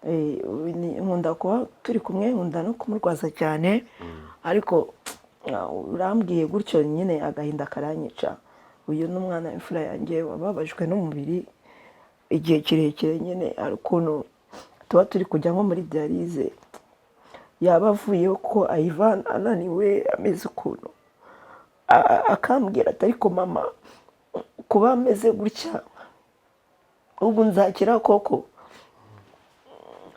nkunda kuba turi kumwe, nkunda no kumurwaza cyane, ariko urambwiye gutyo nyine agahinda karanyica. Uyu ni umwana w'imfura yanjye wababajwe n'umubiri igihe kirekire, nyine hari ukuntu tuba turi kujya nko muri dialyse, yaba avuyeho ko Ivan ananiwe ameze ukuntu, akambwira ati ariko mama kuba ameze gutya ubu nzakira koko?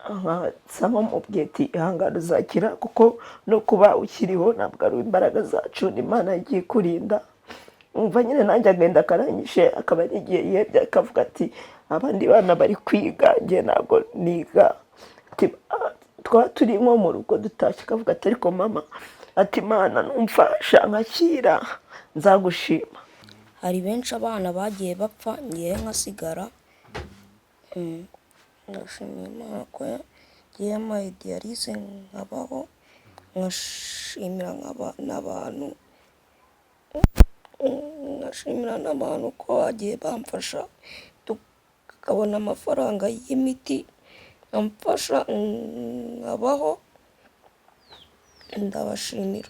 Nkasa nk'umubwiye ati ihangane uzakira, kuko no kuba ukiriho ntabwo ari imbaraga zacu, ni Imana yagiye kurinda. Umva nyine nanjye agenda karanyishe, akaba ari igihe yebye akavuga ati abandi bana bari kwiga njye ntabwo niga. Twaba turi nko mu rugo dutashye, akavuga ati ariko mama ati Imana numfasha nkakira nzagushima. Hari benshi abana bagiye bapfa ngewe nkasigara. Ndashimira Imana ko yagiye yampaye dialyse nkabaho, nkashimira n'abantu, nkashimira n'abantu ko bagiye bamfasha tukabona amafaranga y'imiti amfasha nkabaho, ndabashimira.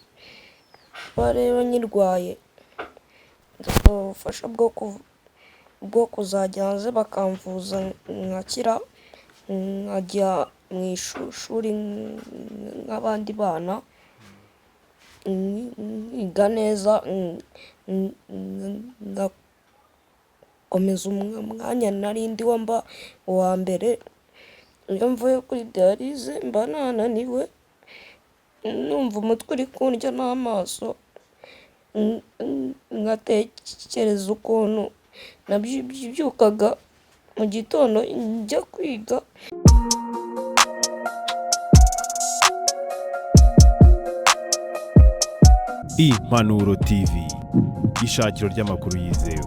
Rero nyirwaye ndasaba ubufasha bwo kuzajya hanze bakamvuza nkakira, nkajya mu ishuri nk'abandi bana, nkiga neza, ngakomeza umwanya nari ndiho mba uwa mbere. Iyo mvuye kuri dialyse mba nananiwe, numva umutwe uri kundya n'amaso, ngatekereza ukuntu nabyukaga mu gitondo njya kwiga. Impanuro TV, ishakiro ry'amakuru yizewe.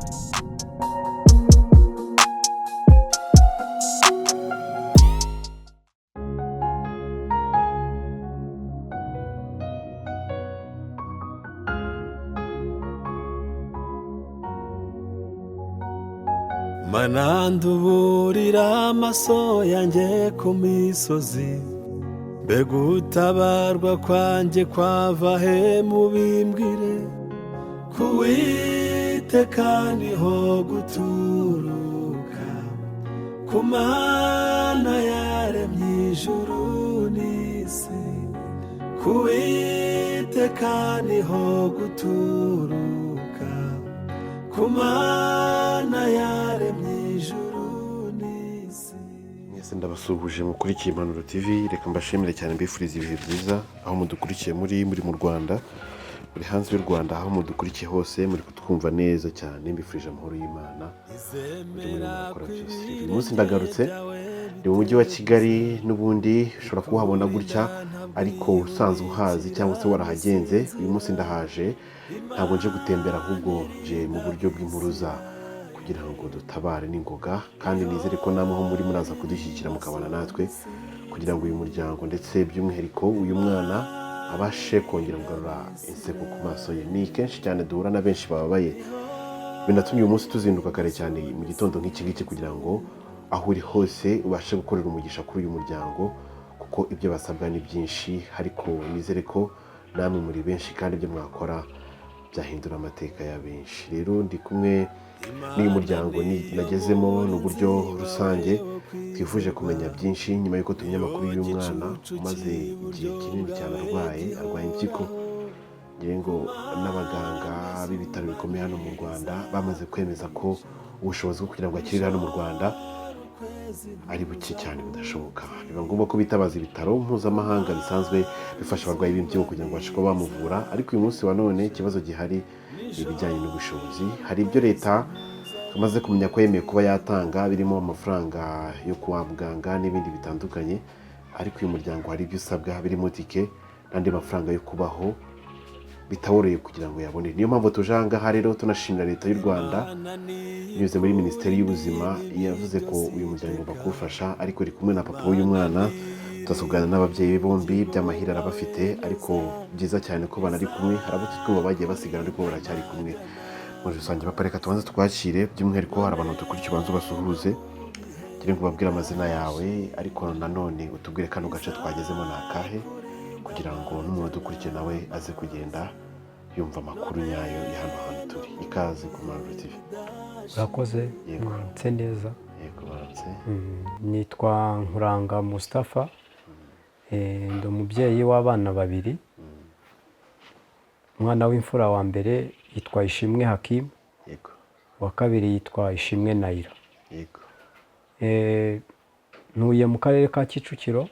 Mana nduburira amaso yanjye ku misozi, mbega utabarwa kwanjye kwava he mubimbwire, kuwiteka niho guturuka, ku Mana yaremye ijuru n'isi, kuwiteka niho guturuka, ku Mana yaremye ijuru n'isi. Mwese ndabasuhuje mukurikiye Impanuro TV, reka mbashimire cyane mbifuriza ibihe byiza aho mudukurikiye muri mu Rwanda, muri hanze y'u Rwanda, aho mudukurikiye hose muri kutwumva neza cyane, mbifurije amahoro y'Imana muri mukora byose. Uyu munsi ndagarutse ni mu mujyi wa Kigali, n'ubundi ushobora kuhabona gutya ariko usanzwe uhazi cyangwa se warahagenze. Uyu munsi ndahaje, ntabwo nje gutembera ahubwo nje mu buryo bw'impuruza kugira ngo dutabare n'ingoga, kandi nizere ko namwe ho muri muraza kudushyigikira mukabana natwe kugira ngo uyu muryango ndetse by'umwihariko uyu mwana abashe kongera kugarura inseko ku maso ye. Ni kenshi cyane duhura na benshi bababaye, binatumye uyu munsi tuzinduka kare cyane mu gitondo nk'iki ngiki kugira ngo aho uri hose ubashe gukorera umugisha kuri uyu muryango, kuko ibyo basabwa ni byinshi, ariko nizere ko namwe muri benshi kandi ibyo mwakora byahindura amateka ya benshi. Rero ndi kumwe n'uyu muryango nagezemo n'uburyo rusange, twifuje kumenya byinshi nyuma y'uko tumenya amakuru y'umwana umaze igihe kinini cyane arwaye impyiko. ngira ngo n'abaganga b'ibitaro bikomeye hano mu Rwanda bamaze kwemeza ko ubushobozi bwo kugira ngo akirire hano mu Rwanda ari buke cyane budashoboka. Biba ngombwa ko bitabaza ibitaro mpuzamahanga bisanzwe bifasha abarwayi b'impyiko kugira ngo babashe kuba bamuvura. Ariko uyu munsi wa none ikibazo gihari ni ibijyanye n'ubushobozi. Hari ibyo leta amaze kumenya ko yemeye kuba yatanga, birimo amafaranga yo kwa muganga n'ibindi bitandukanye, ariko uyu muryango hari ibyo usabwa birimo tike n'andi mafaranga yo kubaho bitaworoye kugira ngo yabone. Niyo mpamvu tuje aha ngaha rero tunashimira leta y'u Rwanda binyuze muri Minisiteri y'Ubuzima, yavuze ko uyu muryango bakufasha, ariko uri kumwe na papa w'uyu mwana, tuzasubwana n'ababyeyi bombi by'amahirwe arabafite, ariko byiza cyane ko banari kumwe. Hari abo twumva bagiye basigara ariko baracyari kumwe. Muri rusange papa, reka tubanze twakire, by'umwihariko hari abantu dukurikiye, banze basuhuze. ngira ngo ubabwire amazina yawe ariko nanone utubwire kano gace twagezemo ni akahe kugira ngo n'umuntu udukurikiye nawe aze kugenda yumva amakuru nyayo ya hano hantu turi. Ikaze ku Impanuro TV. Urakoze. Yego. Mwaramutse neza. Yego baramutse. Nitwa Nkuranga Mustafa. Ndi umubyeyi w'abana babiri. Umwana w'imfura wa mbere yitwa Ishimwe Hakim, Yego. uwa kabiri yitwa Ishimwe Naira. Yego. Ntuye mu karere ka Kicukiro,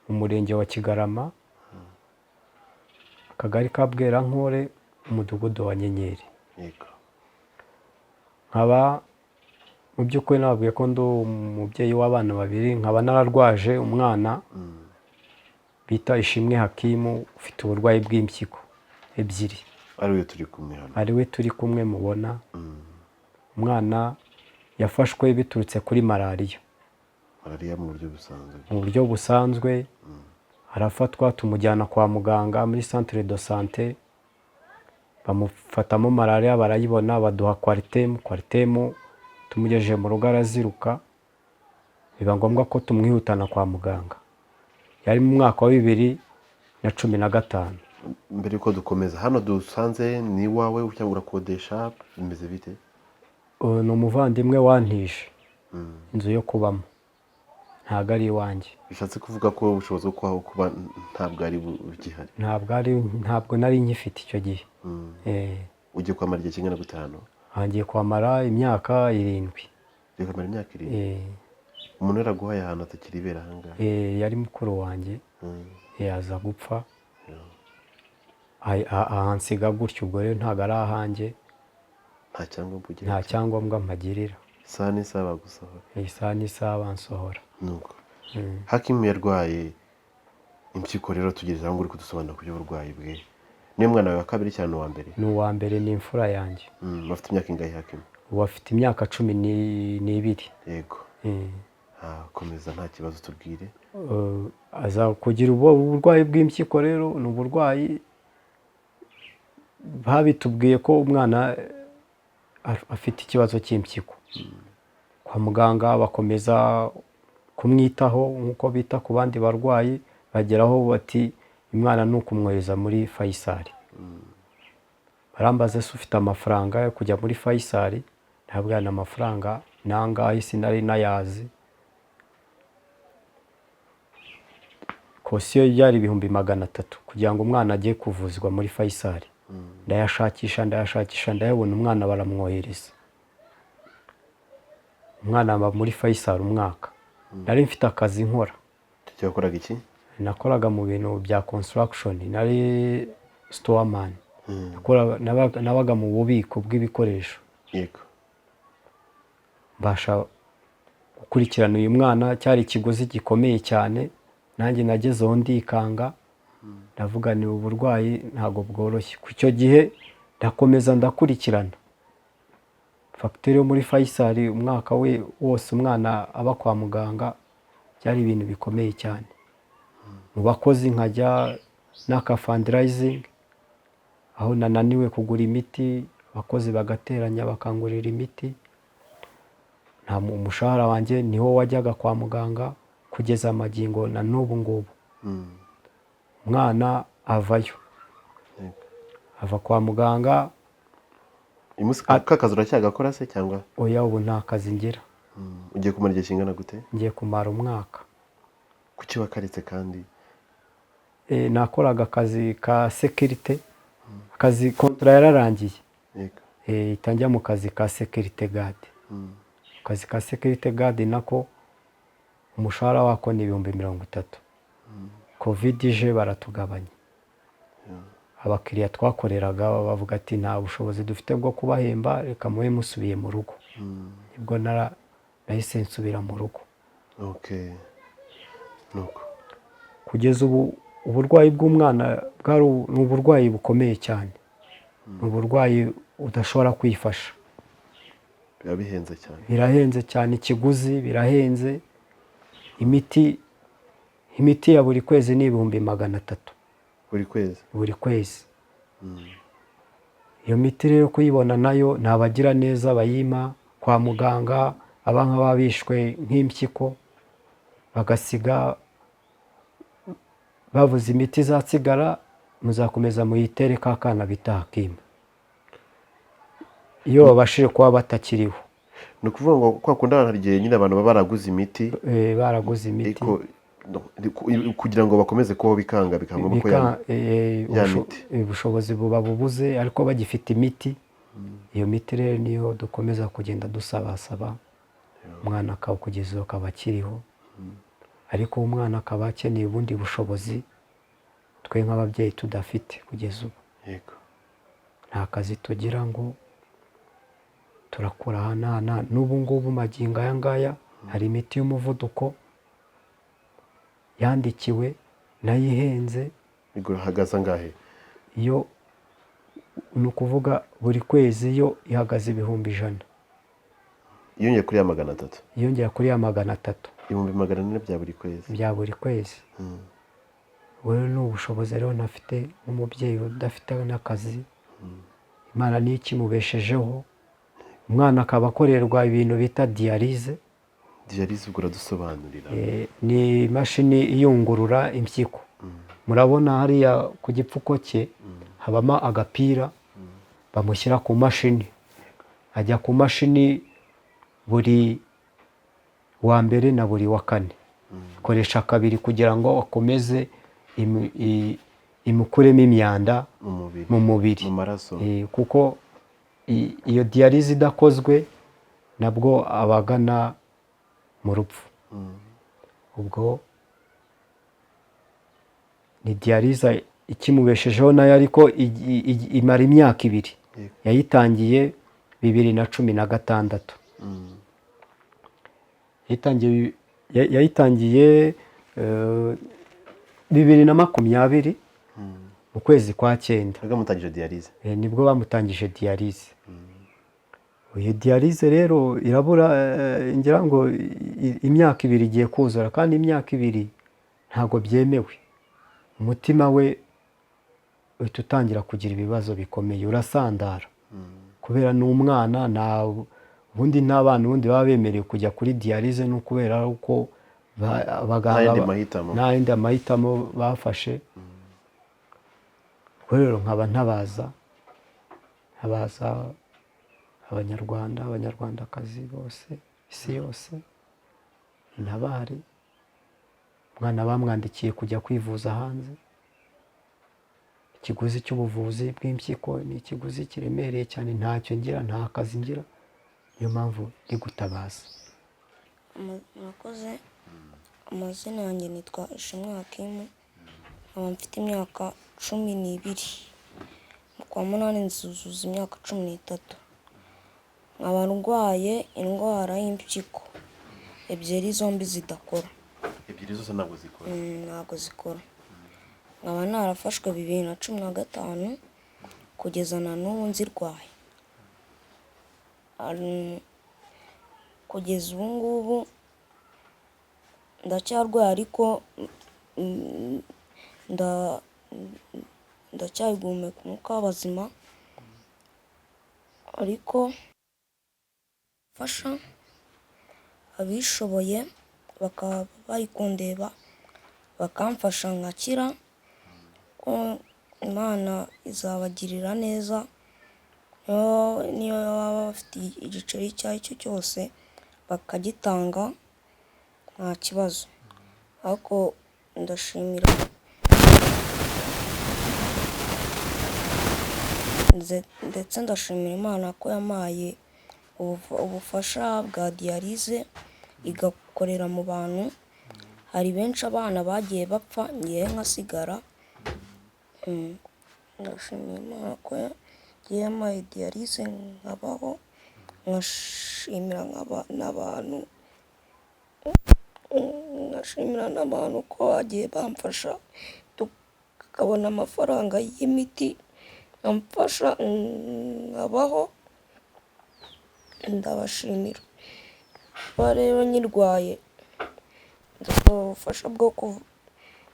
mu murenge wa Kigarama, akagari ka Bwerankore, umudugudu wa Nyenyeri. Yego. Nkaba mu by'ukuri nababwiye ko ndi umubyeyi w'abana babiri, nkaba nararwaje umwana bita Ishimwe Hakimu ufite uburwayi bw'impyiko ebyiri. Ariwe turi kumwe hano. Ariwe turi kumwe mubona. Umwana yafashwe biturutse kuri malariya. Malariya mu buryo busanzwe. Mu buryo busanzwe arafatwa tumujyana kwa muganga muri centre de santé, bamufatamo malariya barayibona, baduha kwaritemu, tumugejeje mu rugo araziruka, biba ngombwa ko tumwihutana kwa muganga. Yari mu mwaka wa 2015. Mbere yuko dukomeza hano dusanze ni wawe cyangwa urakodesha bimeze bite? Ni umuvandimwe wantije inzu yo kubamo, ntabwo ari iwanjye. Bishatse kuvuga ko ubushobozi bwo kuba ntabwo ari bugihari? Ntabwo nari nkifite icyo gihe. Ugiye kwamara igihe kingana gute hano? Hangiye kwamara imyaka 7. Ugiye kwamara imyaka 7? Umuntu yaraguhaye ahantu atakiribera ahangaha? Yari mukuru wanjye, aza gupfa, ahansiga gutyo, ubwo rero ntabwo ari ahanjye. Nta cyangombwa mpagirira. Isaha n'isaha bagusohora? Isaha n'isaha bansohora. Nuko Hakimu yarwaye impyiko, rero tugeze aho uri kudusobanura ku by'uburwayi bwe. Niyo mwana wawe wa kabiri cyane uwa mbere? Ni uwa mbere, ni imfura yanjye. Bafite imyaka ingahe Hakimu? Ubu afite imyaka 12. Yego. Komeza nta kibazo tubwire. Aza kugira uburwayi bw'impyiko, rero ni uburwayi babitubwiye ko umwana afite ikibazo cy'impyiko. Kwa muganga bakomeza kumwitaho nk'uko bita ku bandi barwayi, bageraho bati umwana ni ukumwohereza muri Faisal. Barambaza se ufite amafaranga yo kujya muri Faisal? Ntabwo yana amafaranga nangahe, sinari nayazi. Kosiyo yari 300,000 kugira ngo umwana agiye kuvuzwa muri Faisal. Ndayashakisha ndayabona, umwana baramwohereza. Umwana aba muri Faisal umwaka. Nari mfite akazi nkora. Cyakoraga iki? Nakoraga mu bintu bya construction, nari storeman. Nabaga mu bubiko bw'ibikoresho. Yego. Mbasha gukurikirana uyu mwana, cyari ikiguzi gikomeye cyane. Nanjye nagezeho ndikanga, ndavuga ni uburwayi ntago bworoshye. Ku cyo gihe ndakomeza ndakurikirana. Fagitire yo muri Faisal umwaka we wose umwana aba kwa muganga, byari ibintu bikomeye cyane. Mu bakozi nkajya n'aka fundraising, aho nananiwe kugura imiti, abakozi bagateranya bakangurira imiti. Nta umushahara wanjye niho wajyaga kwa muganga kugeza amagingo na n'ubu ngubu. Umwana avayo, ava kwa muganga. Akazi uracyagakora se cyangwa? Oya, ubu nta kazi ngira. Ugiye kumara igihe kingana gute? Ngiye kumara umwaka. Kuki wakaretse kandi? Nakoraga akazi ka security, akazi kontra yararangiye. Yego. Itangira mu kazi ka security guard. Akazi ka security guard nako umushahara wako ni 30,000. Covid ije baratugabanya. Abakiriya twakoreraga bavuga ati nta bushobozi dufite bwo kubahemba, reka muwe musubiye mu rugo. Nibwo nahise nsubira mu rugo. Okay. Nuko kugeza ubu uburwayi bw'umwana bwari uburwayi bukomeye cyane. Uburwayi udashobora kwifasha. Birahenze cyane. Birahenze cyane, ikiguzi birahenze. Imiti ya buri kwezi ni 300,000. Buri kwezi? Buri kwezi. Iyo miti rero kuyibona nayo ntabagira neza bayima kwa muganga, aba nk'ababishwe nk'impyiko bagasiga bavuze imiti izasigara muzakomeza muyitere ka kana bita Hakimu. Iyo babashije kuba batakiriho ni ukuvuga ngo kwa kundi abantu hari igihe nyine abantu baba baraguze imiti baraguze imiti kugira ngo bakomeze kubaho bikanga bikangwa ko ya miti ubushobozi buba bubuze ariko bagifite imiti. Iyo miti rero niyo dukomeza kugenda dusabasaba umwana akaba kugeza akaba akiriho, ariko umwana akaba akeneye ubundi bushobozi twe nk'ababyeyi tudafite kugeza ubu. Nta kazi tugira ngo turakura ahanana. N'ubu ngubu magingo aya ngaya hari imiti y'umuvuduko yandikiwe nayo ihenze. igura hagaze angahe? Iyo ni ukuvuga buri kwezi yo ihagaze 100,000. Yongeye kuri ya 300. Yongeye kuri ya 300. 400 bya buri kwezi. Bya buri kwezi. Wewe ni ubushobozi rero nafite nk'umubyeyi udafite n'akazi. Imana ni ikimubeshejeho. Umwana akaba akorerwa ibintu bita dialyse. Dialyse ugura dusobanurira. Ni imashini iyungurura impyiko. Murabona hariya ku gipfuko cye habamo agapira bamushyira ku mashini. Ajya ku mashini buri wa mbere na buri wa kane. Koresha kabiri kugira ngo akomeze imukuremo imyanda mu mubiri, mu maraso. Kuko iyo dialyse idakozwe nabwo abagana mu rupfu. Ubwo ni dialyse ikimubeshejeho nayo, ariko imara imyaka 2. Yayitangiye 2016. Yayitangiye 2020 mu kwezi kwa 9. Nibwo mutangije dialyse. Nibwo bamutangije dialyse. Iyo dialyse rero irabura ngira ngo imyaka 2 igiye kuzura, kandi imyaka 2 ntago byemewe. Umutima we uhita utangira kugira ibibazo bikomeye, urasandara. Kubera n'umwana ubundi n'abana ubundi baba bemerewe kujya kuri dialyse, no kubera uko abaganga n'ayindi amahitamo bafashe. Rero nkaba ntabaza abanyarwandakazi bose, isi yose ntabari. Umwana bamwandikiye kujya kwivuza hanze. Ikiguzi cy'ubuvuzi bw'impyiko ni ikiguzi kiremereye cyane, ntacyo ngira, nta kazi ngira. Niyo mpamvu ndi gutabaza. Murakoze. Amazina yanjye nitwa Ishimwe Hakimu. Nkaba mfite imyaka 12. Mu kwa munani nzuzuza imyaka 13. Nkaba ndwaye indwara y'impyiko ebyiri, zombi zidakora. Ebyiri zose ntabwo zikora? Ntabwo zikora. Nkaba narafashwe 2015 kugeza na n'ubu nzirwaye. Kugeza ubu ngubu ndacyarwaye, ariko ndacyahumeka umwuka w'abazima. Ariko fasha abishoboye bakaba bari kundeba bakamfasha nkakira, ko Imana izabagirira neza. Niyo baba bafite igiceri icyo ari cyo cyose bakagitanga, nta kibazo. Ariko ndashimira ndetse ndashimira Imana ko yampaye ubufasha bwa dialyse igakorera mu bantu. Hari benshi abana bagiye bapfa, ngiye nkasigara. Ndashimira Imana ko yampaye dialyse nkabaho. Nkashimira n'abantu ko bagiye bamfasha tukabona amafaranga y'imiti amfasha nkabaho. Ndabashimira. Rero nyirwaye ndasaba ubufasha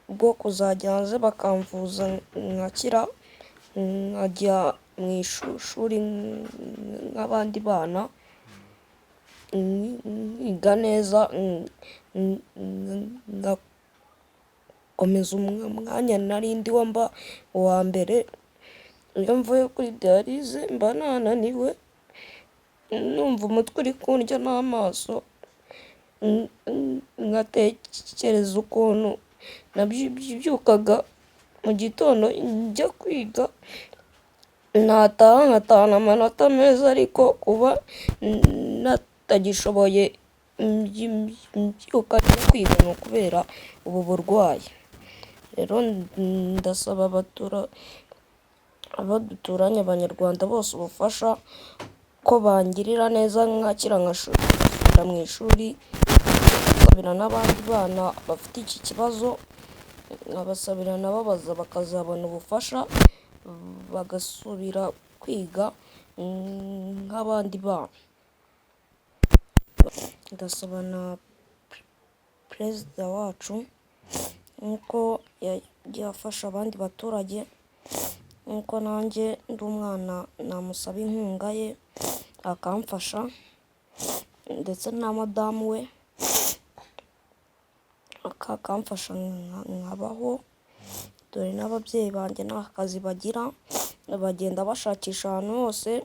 bwo kuzajya hanze bakamvuza nkakira, nkajya mu ishuri nk'abandi bana. nkiga neza, ngakomeza umwanya nari ndiho mba uwa mbere. Iyo mvuye kuri diyarize mba nananiwe, numva umutwe uri kundya n'amaso, ngatekereza ukuntu nabyukaga mu gitondo njya kwiga, nkatahana amanota meza, ariko kuba natagishoboye mbyuka njya kwiga ni ukubera ubu burwayi. Rero ndasaba abo duturanye abanyarwanda bose ubufasha, ko bangirira neza nkakira ngasubira mu ishuri, nkasabira n'abandi bana bafite iki kibazo, nkabasabira nabo bakazabona ubufasha bagasubira kwiga nk'abandi bana. Ndasaba na perezida wacu nk'uko yagiye afasha abandi baturage, nk'uko nanjye ndi umwana namusaba inkunga ye akamfasha, ndetse na madamu we akamfasha nkabaho, dore n'ababyeyi banjye nta kazi bagira, bagenda bashakisha ahantu hose,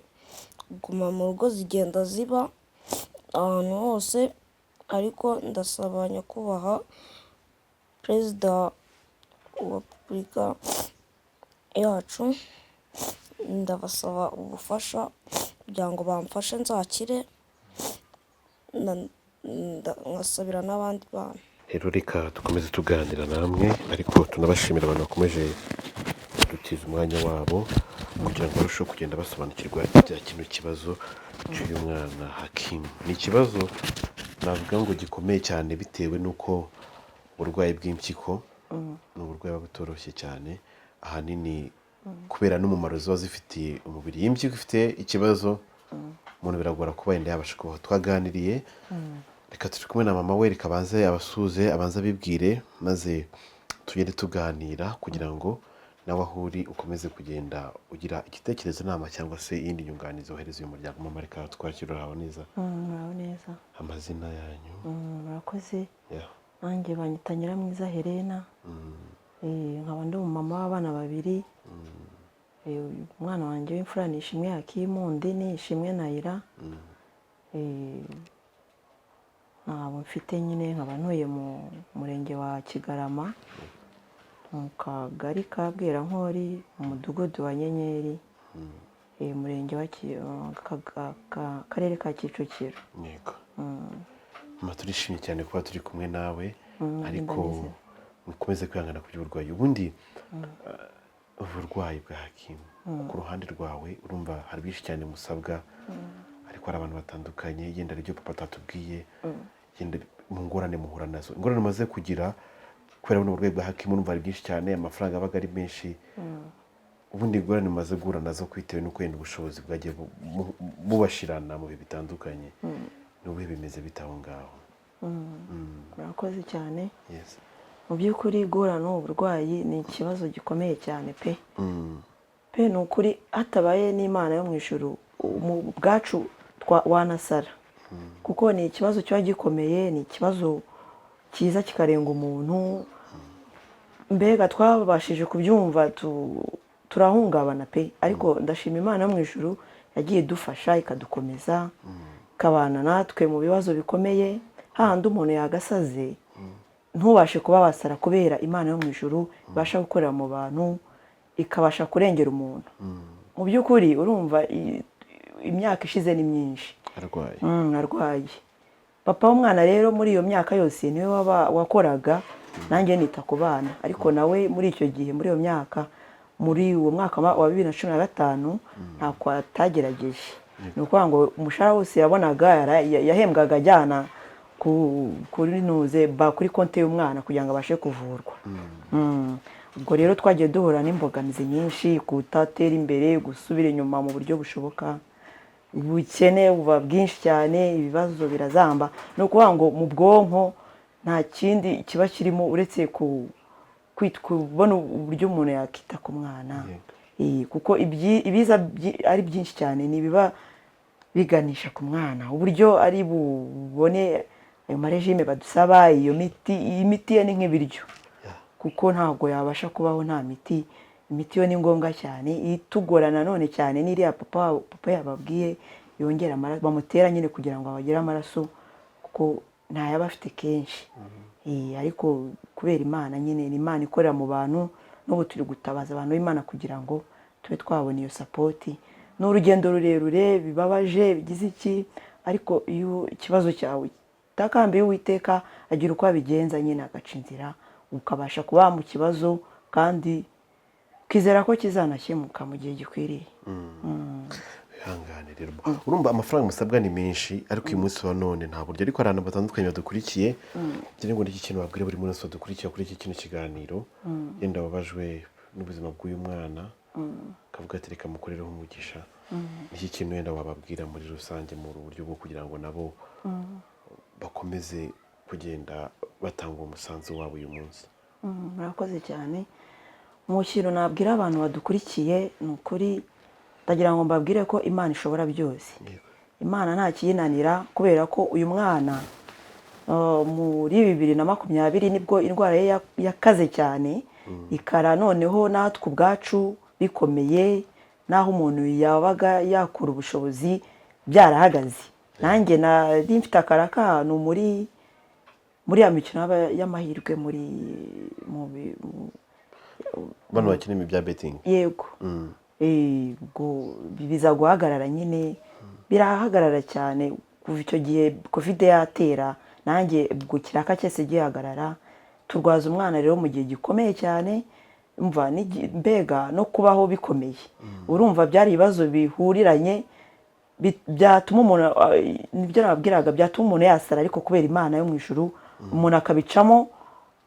guma mu rugo zigenda ziba ahantu hose. Ariko ndasaba nyakubahwa perezida wa repubulika yacu, ndabasaba ubufasha kugira ngo bamfashe nzakire, nkasabira n'abandi bana. rero reka dukomeze tuganira namwe, ariko tunabashimira abantu bakomeje kudutiza umwanya wabo kugira ngo barusheho kugenda basobanukirwa ibya kino kibazo cy'uyu mwana Hakimu. Ni ikibazo navuga ngo gikomeye cyane, bitewe n'uko uburwayi bw'impyiko ni uburwayi buba butoroshye cyane, ahanini kubera n'umumaro ziba zifitiye umubiri. Iyo impyiko ifite ikibazo, umuntu biragora kuba yenda yabasha kubaho. Twaganiriye, reka turi kumwe na mama we, reka abanze abasuze, abanze abibwire, maze tugende tuganira kugira ngo nawe aho uri ukomeze kugenda ugira igitekerezo, inama cyangwa se iyindi nyunganizi wohereza uyu muryango. Mama, reka twakire. Uraho neza? muraho neza. Amazina yanyu? Murakoze. Yeah. Nanjye banyita Nyiramwiza Helena, nkaba ndi umumama w'abana babiri. Umwana wanjye w'imfura ni Ishimwe Hakimu, undi ni Ishimwe Nayira. Nkaba mfite nyine, nkaba ntuye mu murenge wa Kigarama, mu kagari ka Bwerankori, mu mudugudu wa Nyenyeri, umurenge wa karere ka Kicukiro. Yego. Mama, turishimye cyane kuba turi kumwe nawe, ariko mukomeze kwihangana ku by'uburwayi. Ubundi uburwayi bwa Hakimu ku ruhande rwawe urumva hari byinshi cyane musabwa, ariko hari abantu batandukanye, yenda aribyo papa atatubwiye, yenda mu ngorane muhura nazo, ingorane umaze kugira kubera buno burwayi bwa Hakimu, urumva hari byinshi cyane, amafaranga abaga ari menshi. Ubundi ingorane mumaze guhura nazo bitewe n'uko yenda ubushobozi bwagiye bubashirana mu bihe bitandukanye, n'ubuhe bimeze bitaho ngaho? Murakoze cyane. Yes. Mu by'ukuri guhura n'ubu burwayi ni ikibazo gikomeye cyane pe. Ni ukuri, hatabaye n'Imana yo mu ijuru, mu bwacu wanasara, kuko ni ikibazo kiba gikomeye, ni ikibazo cyiza kikarenga umuntu. Mbega twabashije kubyumva, turahungabana pe, ariko ndashima Imana yo mu ijuru yagiye idufasha ikadukomeza, ikabana natwe mu bibazo bikomeye. Hahandi umuntu yagasaze ntubashe kuba wasara, kubera Imana yo mu ijuru ibasha gukorera mu bantu, ikabasha kurengera umuntu. Mu by'ukuri urumva imyaka ishize ni myinshi arwaye. Papa w'umwana rero muri iyo myaka yose niwe wakoraga, nanjye nita ku bana, ariko nawe muri icyo gihe, muri iyo myaka, muri uwo mwaka wa 2015 ntako atagerageje. Ni ukuvuga ngo umushahara wose yabonaga yahembwaga ajyana kuri nuze kuri konti y'umwana kugira ngo abashe kuvurwa. Ubwo rero twagiye duhura n'imbogamizi nyinshi, kutatera imbere, gusubira inyuma mu buryo bushoboka, ubukene buba bwinshi cyane, ibibazo birazamba. Ni ukuvuga ngo mu bwonko nta kindi kiba kirimo uretse kubona uburyo umuntu yakita ku mwana, kuko ibiza ari byinshi cyane, ni biba biganisha ku mwana uburyo ari bubone ayo marejime badusaba. Iyi miti ye ni nk'ibiryo kuko ntabwo yabasha kubaho nta miti. Imiti yo ni ngombwa cyane, itugora nanone cyane n'iriya papa yababwiye yongera amaraso bamutera nyine kugira ngo bagire amaraso kuko ntayaba afite kenshi. Ariko kubera Imana nyine ni Imana ikorera mu bantu, n'ubu turi gutabaza abantu b'Imana kugira ngo tube twabona iyo sapoti. Ni urugendo rurerure bibabaje bigize iki, ariko iyo ikibazo cyawe utakambiye Uwiteka agira uko abigenza nyine agaca inzira ukabasha kuba mu kibazo kandi ukizera ko kizanakemuka mu gihe gikwiriye. Ihangane rero urumva amafaranga musabwa ni menshi, ariko uyu munsi wa none nta buryo, ariko hari abantu batandukanye badukurikiye ngira ngo n'iki kintu babwire buri munsi badukurikiye kuri iki kintu kiganiro yenda babajwe n'ubuzima bw'uyu mwana kavuga ati reka mukorereho umugisha. Iki kintu yenda wababwira muri rusange mu buryo bwo kugira ngo nabo bakomeze kugenda batanga umusanzu wabo uyu munsi. Murakoze cyane. Mu kintu nabwira abantu badukurikiye ni ukuri ndagira ngo mbabwire ko Imana ishobora byose. Imana nta kiyinanira, kubera ko uyu mwana muri 2020 nibwo indwara ye yakaze cyane ikara, noneho natwe ubwacu bikomeye, naho umuntu yabaga yakura ubushobozi byarahagaze. Nanjye nari mfite akara k'ahantu muri ya mikino y'amahirwe bano bakina ibya betting. Yego. Biza guhagarara nyine, birahagarara cyane kuva icyo gihe covid yatera, nanjye ubwo kiraka cyese gihagarara. Turwaza umwana rero mu gihe gikomeye cyane, umva mbega no kubaho bikomeye. Urumva byari ibibazo bihuriranye byatuma umuntu, nibyo nababwiraga, byatuma umuntu yasara, ariko kubera Imana yo mu ijuru umuntu akabicamo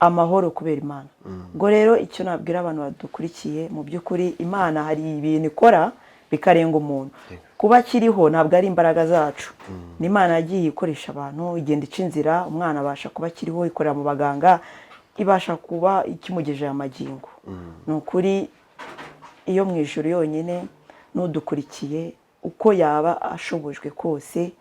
amahoro kubera Imana. Ubwo rero icyo nabwira abantu badukurikiye, mu by'ukuri Imana hari ibintu ikora bikarenga umuntu. Kuba kiriho ntabwo ari imbaraga zacu, ni Imana yagiye ikoresha abantu, igenda ica inzira, umwana abasha kuba kiriho, ikorera mu baganga, ibasha kuba ikimugejeje amagingo. Ni ukuri iyo mu ijuru yonyine n'udukurikiye uko yaba ashobojwe kose,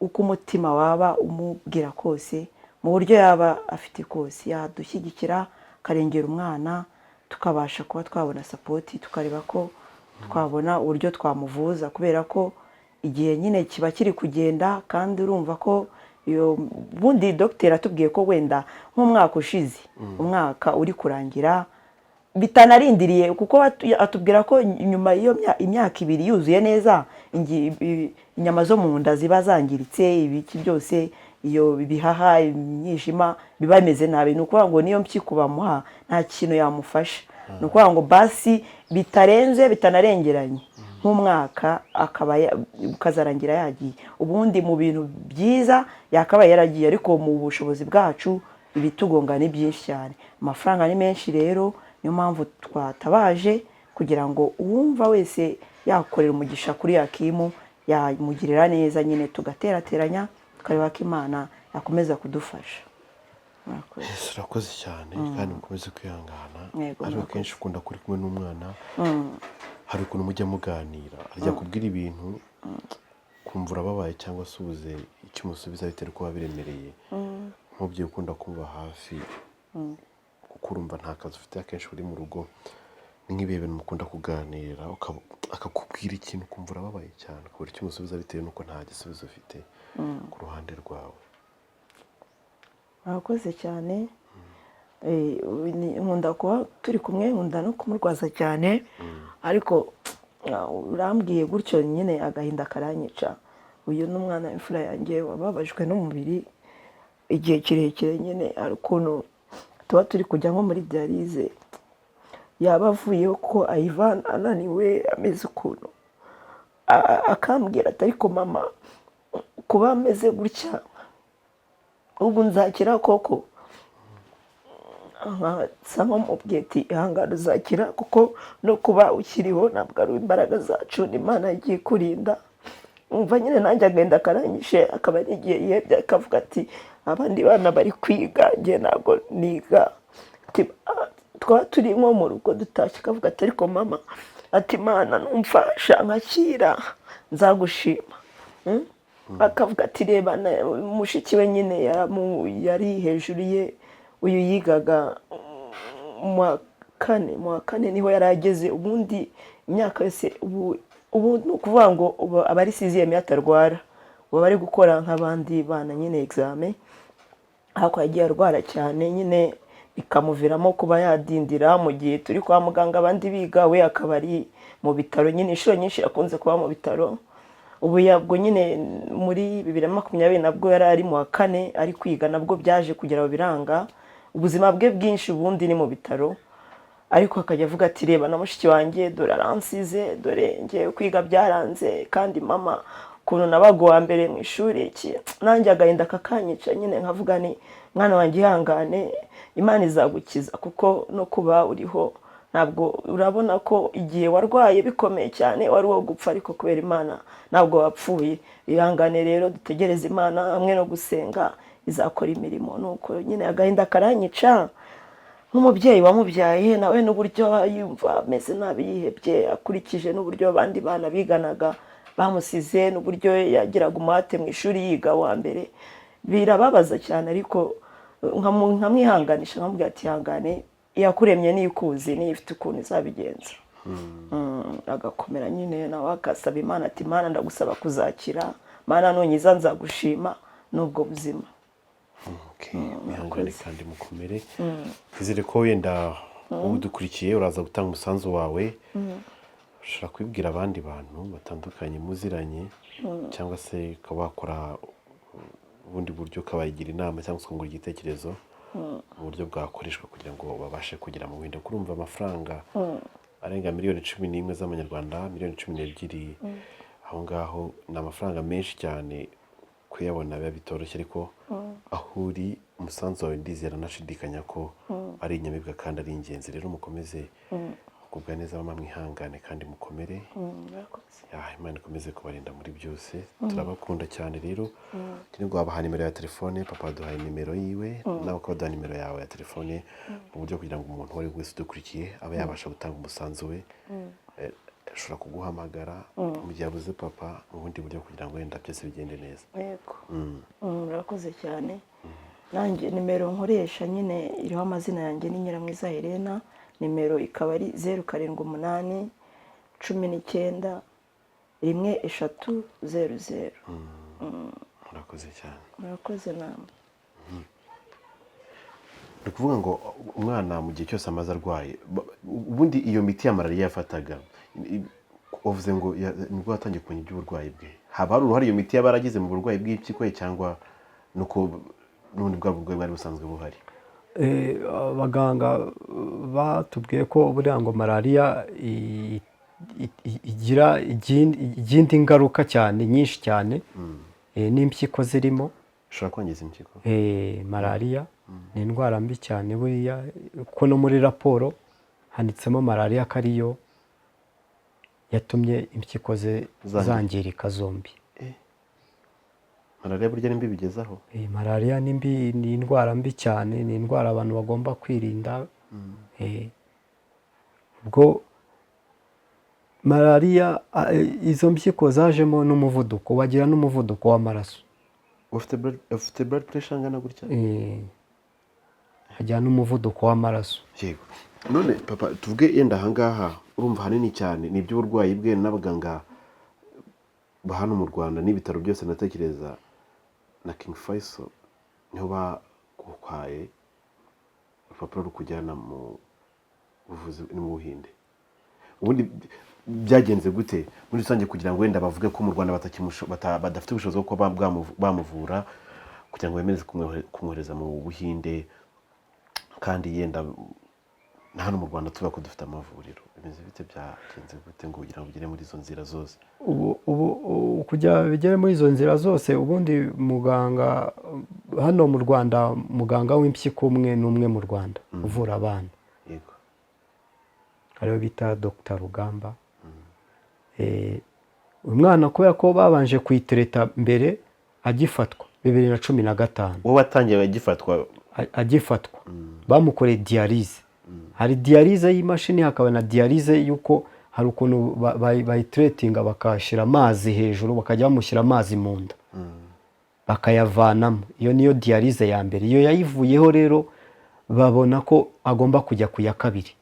uko umutima waba umubwira kose, mu buryo yaba afite kose, yadushyigikira akarengera umwana, tukabasha kuba twabona sapoti, tukareba ko twabona uburyo twamuvuza, kubera ko igihe nyine kiba kiri kugenda. Kandi urumva ko bundi dogiteri atubwiye ko wenda nk'umwaka ushize, umwaka uri kurangira, bitanarindiriye, kuko atubwira ko nyuma y'iyo imyaka 2 yuzuye neza, inyama zo mu nda ziba zangiritse, ibiki byose, iyo bihaha, imyijima biba bimeze nabi. Ni ukuvuga ngo niyo mpyiko bamuha nta kintu yamufasha. Ni ukuvuga ngo basi bitarenze bitanarengeranye nk'umwaka ukazarangira yagiye. Ubundi mu bintu byiza yakabaye yaragiye, ariko mu bushobozi bwacu ibitugonga ni byinshi cyane, amafaranga ni menshi. Rero niyo mpamvu twatabaje kugira ngo uwumva wese yakorera umugisha kuri Yakimu yamugirira neza, nyine tugaterateranya tukareba ko Imana yakomeza kudufasha. Urakoze cyane kandi mukomeze kwihangana. Ariko kenshi ukunda kuri kumwe n'umwana, hari ukuntu mujya muganira, ajya kubwira ibintu kumva urababaye cyangwa se ubuze icyo umusubiza bitewe kuba biremereye. Nk'ubyo ukunda kuba hafi kuko urumva nta kazi ufite, akenshi uri mu rugo, ni nk'ibihe bintu mukunda kuganira akakubwira ikintu ukumva urababaye cyane, ukabura icyo umusubiza bitewe n'uko nta gisubizo ufite ku ruhande rwawe. Murakoze cyane. Nkunda kuba turi kumwe, nkunda no kumurwaza cyane, ariko urambwiye gutyo nyine agahinda karanyica. Uyu n'umwana w'imfura yanjye wababajwe n'umubiri igihe kirekire, nyine ari ukuntu tuba turi kujya nko muri dialyse, yaba avuyeho ko Ivan ananiwe ameze ukuntu, akambwira ati ariko mama kuba ameze gutya ubu nzakira koko? Nkasa nk'umubwiye ati ihangane uzakira, kuko no kuba ukiriho ntabwo ari imbaraga zacu, ni Imana yagiye kurinda. Umva nyine nanjye agenda akaranyishe, akaba ari igihe yebye akavuga ati abandi bana bari kwiga, njye ntabwo niga. Twaba turi nko mu rugo dutashye, akavuga ati ariko mama, ati Imana numfasha nkakira nzagushima. akavuga ati reba mushiki we nyine yari hejuru ye, uyu yigaga mu wa kane niho yari ageze, ubundi imyaka yose ubu ni ukuvuga ngo aba ari siziyeme atarwara, ubu bari gukora nk'abandi bana nyine examen, ariko yagiye arwara cyane nyine bikamuviramo kuba yadindira mu gihe turi kwa muganga abandi biga, we akaba ari mu bitaro nyine inshuro nyinshi yakunze kuba mu bitaro. Ubu yabwo nyine muri 2020 nabwo yari ari mu wa kane ari kwiga, nabwo byaje kugera biranga, ubuzima bwe bwinshi ubundi ni mu bitaro, ariko akajya avuga ati reba na mushiki wanjye dore aransize, dore ngiye kwiga byaranze, kandi mama ukuntu nabaga uwa mbere mu ishuri iki, nanjye agahinda kakanyica nyine nkavuga ni mwana wanjye ihangane, Imana izagukiza, kuko no kuba uriho ntabwo urabona ko igihe warwaye bikomeye cyane wari wo gupfa, ariko kubera Imana ntabwo wapfuye. Ihangane rero dutegereze Imana hamwe no gusenga izakora imirimo. Nuko nyine agahinda karanyica nk'umubyeyi wamubyaye, nawe n'uburyo yumva ameze nabi yihebye akurikije n'uburyo abandi bana biganaga bamusize, n'uburyo yagiraga umuhate mu ishuri yiga wa mbere, birababaza cyane. Ariko nkamwihanganisha nkamubwira ati ihangane, iyakuremye niyo ikuzi, niyo ifite ukuntu izabigenza. Agakomera nyine nawe agasaba Imana ati Imana ndagusaba kuzakira, Mana nunyiza nzagushima n'ubwo buzima. mwihangane kandi mukomere, twizere ko wenda udukurikiye uraza gutanga umusanzu wawe, ushobora kubibwira abandi bantu batandukanye muziranye, cyangwa se ukaba wakora ubundi buryo ukabagira inama cyangwa se ukungura igitekerezo mu buryo bwakoreshwa kugira ngo babashe kugira mu wenda kurumva amafaranga arenga miliyoni 11 z'amanyarwanda, miliyoni 12, aho ngaho ni amafaranga menshi cyane kuyabona biba bitoroshye, ariko aho uri umusanzu wawe ndizera nashidikanya ko ari inyamibwa kandi ari ingenzi. Rero mukomeze kugubwa neza, mama mwihangane kandi mukomere, Imana ikomeze kubarinda muri byose, turabakunda cyane. Rero kiri ngo wabaha nimero ya telefone, papa duhaye nimero yiwe, nawe ukaduha nimero yawe ya telefone, mu buryo kugira ngo umuntu wari wese udukurikiye aba yabasha gutanga umusanzu we, ashobora kuguhamagara mu gihe abuze papa, mu bundi buryo kugira ngo wenda byose bigende neza. Yego, murakoze cyane. Nanjye nimero nkoresha nyine iriho amazina yanjye ni Nyiramwiza Helena, nimero ikaba ari 078 19 1300. Murakoze cyane. Murakoze namwe. Ni ukuvuga ngo umwana mu gihe cyose amaze arwaye, ubundi iyo miti ya malariya yafataga, wavuze ngo nibwo yatangiye kumenya iby'uburwayi bwe, haba hari uruhare iyo miti yaba yaragize mu burwayi bw'impyiko ye, cyangwa nuko n'ubundi bwa burwayi bwari busanzwe buhari? Abaganga batubwiye ko buriya ngo malariya igira igindi ngaruka cyane nyinshi cyane, n'impyiko zirimo, ushobora kwangiza impyiko. malariya ni indwara mbi cyane buriya, ko no muri raporo handitsemo malariya ko ariyo yatumye impyiko ze zangirika zombi. Malariya burya ni mbi bigezaho? Malariya ni mbi, ni indwara mbi cyane, ni indwara abantu bagomba kwirinda. Ubwo malariya izo mpyiko zajemo n'umuvuduko, wagira n'umuvuduko w'amaraso. Ufite blood pressure angana gutya? Hajya n'umuvuduko w'amaraso. Yego. None papa tuvuge yenda ahangaha urumva hanini cyane ni iby'uburwayi bwe, n'abaganga hano mu Rwanda n'ibitaro byose natekereza na King Faisal niho bakwaye urupapuro rukujyana mu buvuzi ni mu Buhinde. Ubundi byagenze gute muri rusange kugira ngo wenda bavuge ko mu Rwanda badafite ubushobozi bwo bamuvura, kugira ngo bemereze kumwohereza mu Buhinde, kandi yenda hano mu Rwanda tuba ko dufite amavuriro? Bimeze bite, byagenze gute ngo kugira ngo bigere muri izo nzira zose? Ubu kujya bigere muri izo nzira zose, ubundi muganga hano mu Rwanda, muganga w'impyiko umwe n'umwe mu Rwanda uvura abana. Yego. Ariyo bita Dr. Rugamba. Umwana kubera ko babanje kuyitereta mbere agifatwa 2015. Wowe watangiye agifatwa? Bamukoreye dialyse. Hari dialyse y'imashini, hakaba na dialyse yuko hari ukuntu bayituretinga bakashyira amazi hejuru bakajya bamushyira amazi mu nda bakayavanamo. Iyo niyo diyarize ya mbere. Iyo yayivuyeho rero babona ko agomba kujya ku ya kabiri.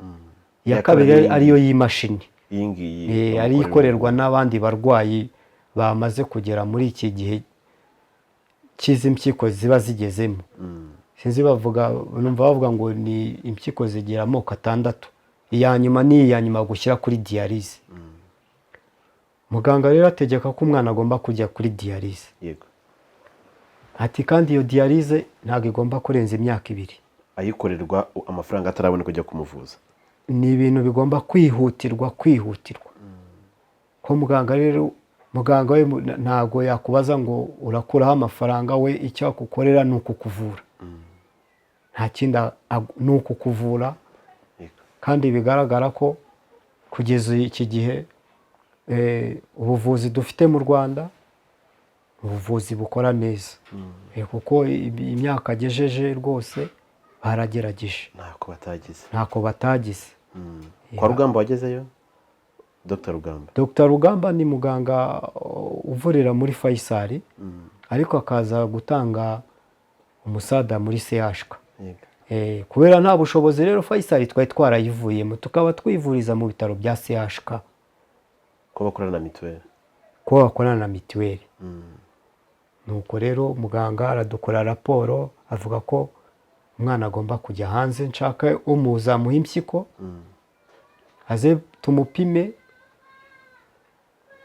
Iya kabiri ariyo y'imashini, iyi ngiyi ariyo ikorerwa n'abandi barwayi bamaze kugera muri iki gihe cy'izi mpyiko ziba zigezemo. Sinzi numva bavuga ngo ni impyiko zigira amoko 6. Iya nyuma ni iya nyuma gushyira kuri diyarize. Muganga rero ategeka ko umwana agomba kujya kuri diyarize. Yego. Ati kandi iyo diyarize ntabwo igomba kurenza imyaka 2. Ayikorerwa amafaranga atarabona kujya kumuvuza. Ni ibintu bigomba kwihutirwa. Ko muganga rero we ntabwo yakubaza ngo urakuraho amafaranga, we icyo akukorera ni ukukuvura. Nta kindi ni ukukuvura. Kandi bigaragara ko kugeza iki gihe ubuvuzi dufite mu Rwanda ubuvuzi bukora neza. Kuko imyaka agejeje rwose baragerageje. Ntako batagize. Kwa Rugamba wagezeyo? Dr. Rugamba ni muganga uvurira muri Faisal, ariko akaza gutanga umusada muri CHK. Kubera nta bushobozi rero Faisal twari twarayivuyemo, tukaba twivuriza mu bitaro bya CHK. Ko bakorana na mituweli. Nuko rero muganga aradukora raporo avuga ko umwana agomba kujya hanze, nshaka umuza muha impyiko aze tumupime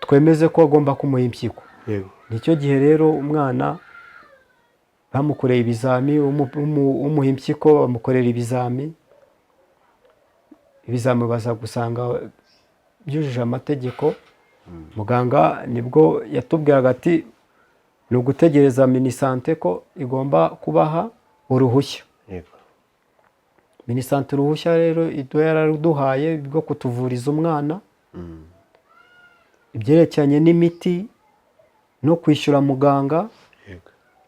twemeze ko agomba kumuha impyiko. Nicyo gihe rero umwana bamukoreye ibizami, umuha impyiko bamukorera ibizami baza gusanga byujuje amategeko. Muganga nibwo yatubwiraga ati ni ugutegereza Minisante ko igomba kubaha uruhushya. Minisante uruhushya rero yararuduhaye bwo kutuvuriza umwana. Ibyerekeranye n'imiti no kwishyura muganga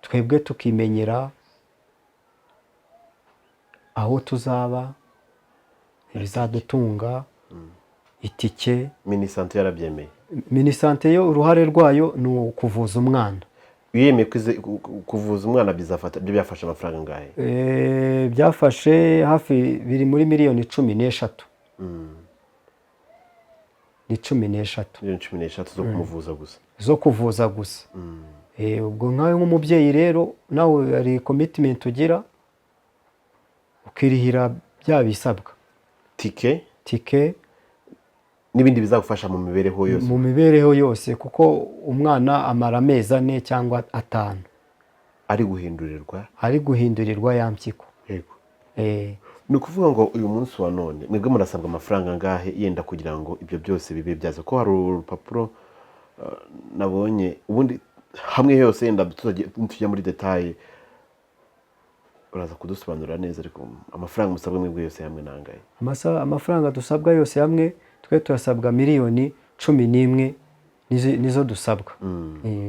twebwe tukimenyera aho tuzaba, ibizadutunga, itike. Minisante yarabyemeye. Minisante yo uruhare rwayo ni ukuvuza umwana. Yemeye kuvuza umwana byafashe amafaranga angahe? Byafashe hafi biri muri miliyoni 13. Ni 13. Miliyoni 13 zo kumuvuza gusa. Zo kuvuza gusa. Ubwo nkawe nk'umubyeyi rero nawe ari commitment ugira ukirihira bya bisabwa. Tike n'ibindi bizagufasha mu mibereho yose. Kuko umwana amara amezi 4 cyangwa 5 ari guhindurirwa ya mpyiko. Ni ukuvuga ngo uyu munsi wa none mwebwe murasabwa amafaranga angahe yenda kugira ngo ibyo byose bibe byaza? Ko hari urupapuro nabonye ubundi hamwe yose yenda tujya muri detail uraza kudusobanurira neza, ariko amafaranga musabwa mwebwe yose hamwe nangahe? Amafaranga dusabwa yose hamwe twe turasabwa miliyoni 11 nizo dusabwa.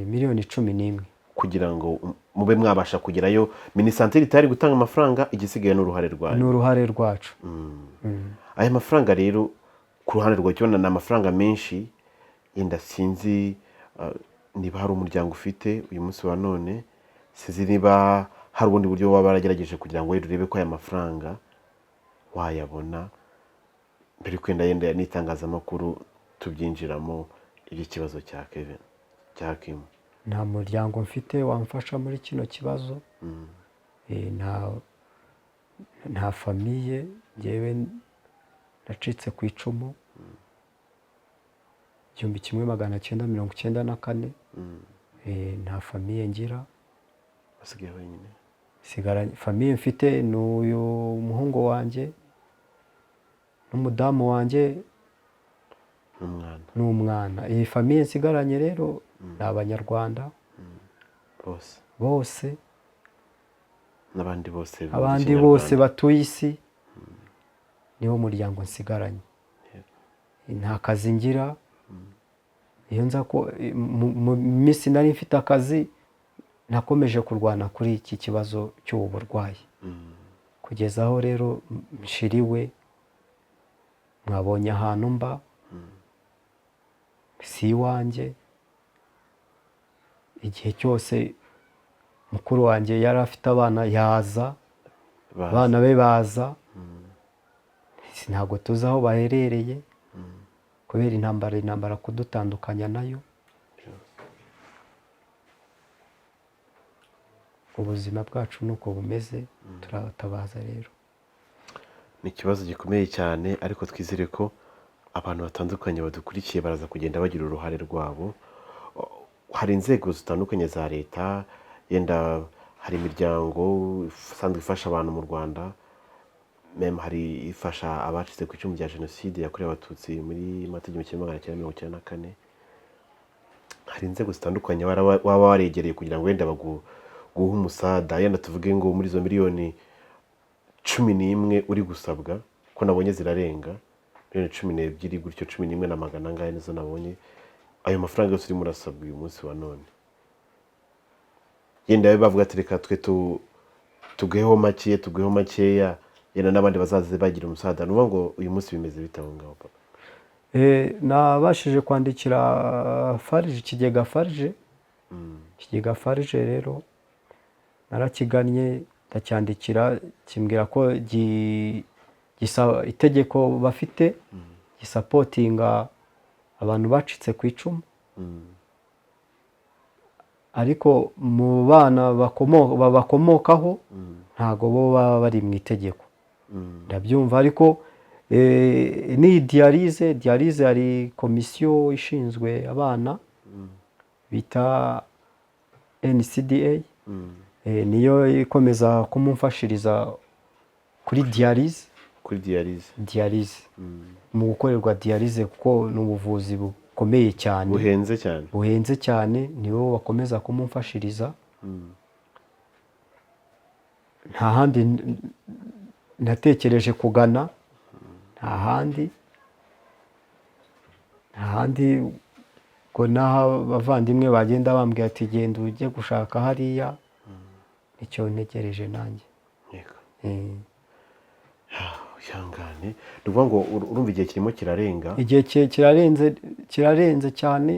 Miliyoni 11 kugira ngo mube mwabasha kugerayo. Minisante itari gutanga amafaranga, igisigaye n'uruhare rwayo. Ni uruhare rwacu. Aya mafaranga rero ku ruhande rwa cyo na amafaranga menshi, yenda sinzi niba hari umuryango ufite uyu munsi wa none, sinzi niba hari ubundi buryo waba baragerageje kugira ngo urebe ko aya mafaranga wayabona mbere kwenda yenda n'itangazamakuru tubyinjiramo ikibazo cya Kevin cya Kim. Nta muryango mfite wamfasha muri kino kibazo. Nta famiye, ngewe nacitse ku icumu 1994. Nta famiye ngira, basigaye wenyine. Famiye mfite ni uyu muhungu wanjye n'umudamu wanjye n'umwana. Iyi famiye nsigaranye rero ni Abanyarwanda bose n'abandi bose batuye isi. Niwo muryango nsigaranye. Nta kazi ngira. Iyo nza ko mu minsi nari mfite akazi, nakomeje kurwana kuri iki kibazo cy'ubu burwayi kugeza aho rero nshiriwe. Mwabonye ahantu mba, si iwanjye. Igihe cyose mukuru wanjye yari afite abana yaza, abana be baza, ntabwo tuzi aho baherereye kubera intambara kudutandukanya nayo. Ubuzima bwacu nuko bumeze, turatabaza rero. ni ikibazo gikomeye cyane, ariko twizere ko abantu batandukanye badukurikiye baraza kugenda bagira uruhare rwabo. Hari inzego zitandukanye za leta, yenda hari imiryango isanzwe ifasha abantu mu Rwanda, hari ifasha abacitse ku icumu rya jenoside yakorewe abatutsi muri Mata 1994. Hari inzego zitandukanye waba waregereye kugira ngo wenda baguhe umusada, yenda tuvuge ngo muri izo miliyoni 11 uri gusabwa, ko nabonye zirarenga miliyoni 12 gutyo, 11 na magana angahe nizo nabonye. Ayo mafaranga yose uri murasabwa uyu munsi wa none, yenda bavuga ati reka twe tugeho makeya, yenda n'abandi bazaze bagira umusada. Nuvuga ngo uyu munsi bimeze bitaho ngaho papa? Nabashije kwandikira farije, ikigega farije rero narakigannye ndacyandikira, kimbwira ko itegeko bafite gisapotinga abantu bacitse ku icumu, ariko mu bana babakomokaho ntago bo baba bari mu itegeko. Ndabyumva, ariko ni diyarize hari komisiyo ishinzwe abana bita NCDA, niyo ikomeza kumumfashiriza kuri diyarize, mu gukorerwa diyarize, kuko ni ubuvuzi bukomeye cyane, buhenze cyane, nibo bakomeza kumumfashiriza. Nta handi natekereje kugana, nta handi ngo naho abavandimwe bagenda bambwira ati genda ujye gushaka hariya, nicyo ntegereje nanjye. Ihangane, ni ukuvuga ngo urumva igihe kirimo kirarenga, igihe kirarenze cyane,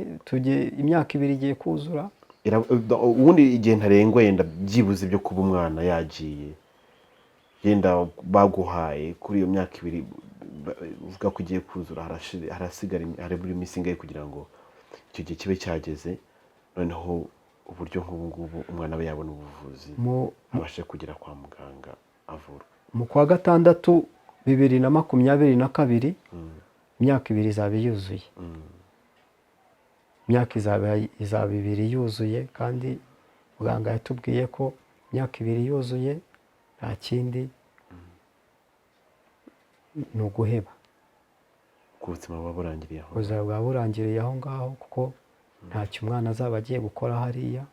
imyaka 2 igiye kuzura. ubundi igihe ntarengwa yenda byibuze byo kuba umwana yagiye, yenda baguhaye kuri iyo myaka 2 uvuga ko ugiye kuzura, harasigara buri minsi ingahe kugira ngo icyo gihe kibe cyageze, noneho uburyo nk'ubu ngubu umwana we yabona ubuvuzi, abashe kugera kwa muganga avurwa? Mu kwa gatandatu 2022 imyaka 2 izaba yuzuye, imyaka izaba 2 yuzuye, kandi muganga yatubwiye ko imyaka 2 yuzuye nta kindi ni uguheba, ubuzima buba burangiriye aho, ubuzima bwa burangiriye aho ngaho, kuko ntacyo umwana azaba agiye gukora hariya.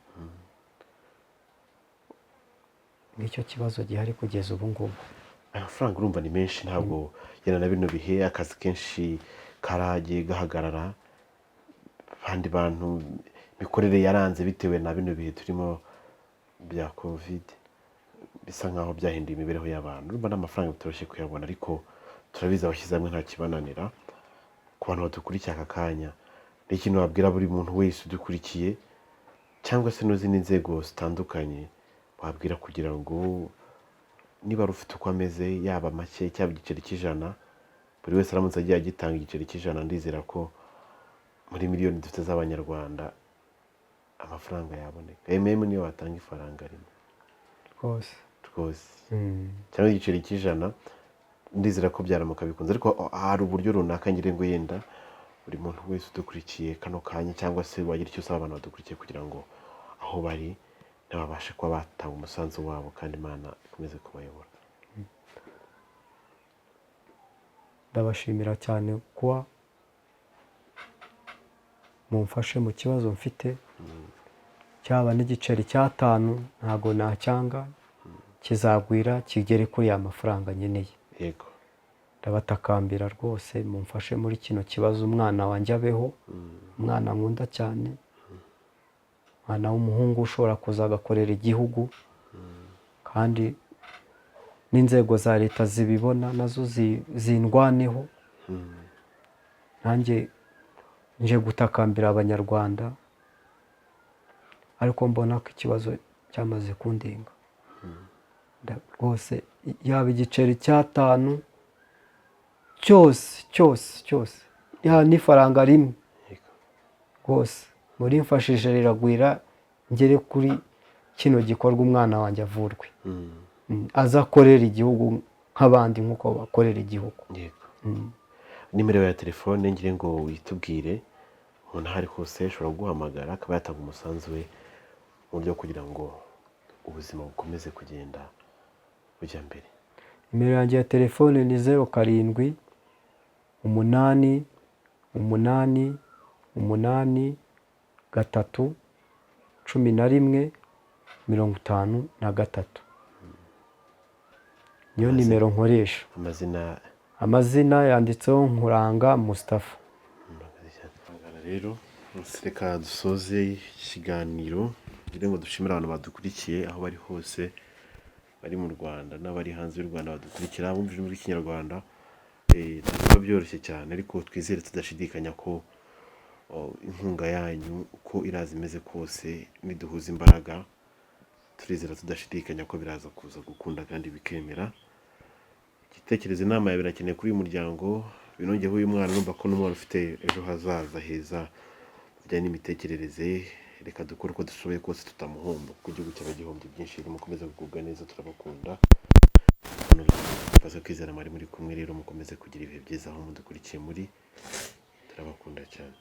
Nicyo kibazo gihari kugeza ubu ngubu. Amafaranga urumva ni menshi, ntabwo yenda na bino bihe akazi kenshi karagiye gahagarara, abandi bantu imikorere yaranze bitewe na bino bihe turimo bya covid, bisa nkaho byahinduye imibereho y'abantu. Urumva n'amafaranga bitoroshye kuyabona, ariko turabizi abashyize hamwe nta kibananira. Ku bantu badukurikiye aka kanya, ni ikintu wabwira buri muntu wese udukurikiye, cyangwa se n'izindi nzego zitandukanye wabwira, kugira ngo niba rufite uko ameze, yaba make cyangwa igiceri cy'ijana, buri wese aramutse agiye agitanga igiceri cy'ijana, ndizera ko muri miliyoni dufite z'abanyarwanda amafaranga yaboneka. Niyo watanga ifaranga rimwe rwose, cyangwa igiceri cy'ijana, ndizera ko byaramuka bikunze. Ariko hari uburyo runaka ngira ngo yenda buri muntu wese udukurikiye kano kanya, cyangwa se wagira icyo usaba abantu badukurikiye, kugira ngo aho bari nababashe kuba batanga umusanzu wabo, kandi Imana ikomeze kubayobora. Ndabashimira cyane kuba mumfashe mu kibazo mfite, cyaba n'igiceri cy'5 ntago nacyanga, kizagwira kigere kuri ya mafaranga nkeneye. Yego, ndabatakambira rwose, mumfashe muri kino kibazo, umwana wanjye abeho, umwana nkunda cyane, umwana w'umuhungu ushobora kuza agakorera igihugu, kandi n'inzego za leta zibibona nazo zindwaneho, nanjye nje gutakambira abanyarwanda ariko mbona ko ikibazo cyamaze kundenga rwose yaba igiceri cy'atanu cyose yaba n'ifaranga rimwe rwose muri mfashije riragwira ngere kuri kino gikorwa umwana wanjye avurwe aza akorera igihugu nk'abandi nk'uko bakorera igihugu. nimero ya telefone ngire ngo witubwire umuntu aho ari hose ashobora guhamagara akaba yatanga umusanzu we mu buryo kugira ngo ubuzima bukomeze kugenda bujya mbere. Nimero yanjye ya telefone ni 07 8 8 8 3 11 53. Niyo nimero nkoresha. Amazina yanditseho Nkuranga Mustafa. Rero reka dusoze ikiganiro kugira ngo dushimire abantu badukurikiye aho bari hose bari mu Rwanda n'abari hanze y'u Rwanda badukurikira bumvise muri Kinyarwanda ntabwo byoroshye cyane ariko twizere tudashidikanya ko inkunga yanyu uko iraza imeze kose niduhuza imbaraga turizera tudashidikanya ko biraza kuza gukunda kandi bikemera. Igitekerezo inama yawe birakeneye kuri uyu muryango binongeho uyu mwana numva ko n'umwana ufite ejo hazaza heza bijyanye n'imitekerereze reka dukore uko dushoboye kose tutamuhomba kuko igihugu cyaba gihombye byinshi mukomeze kugubwa neza turabakunda baza kwizera mari muri kumwe rero mukomeze kugira ibihe byiza aho mudukurikiye muri turabakunda cyane.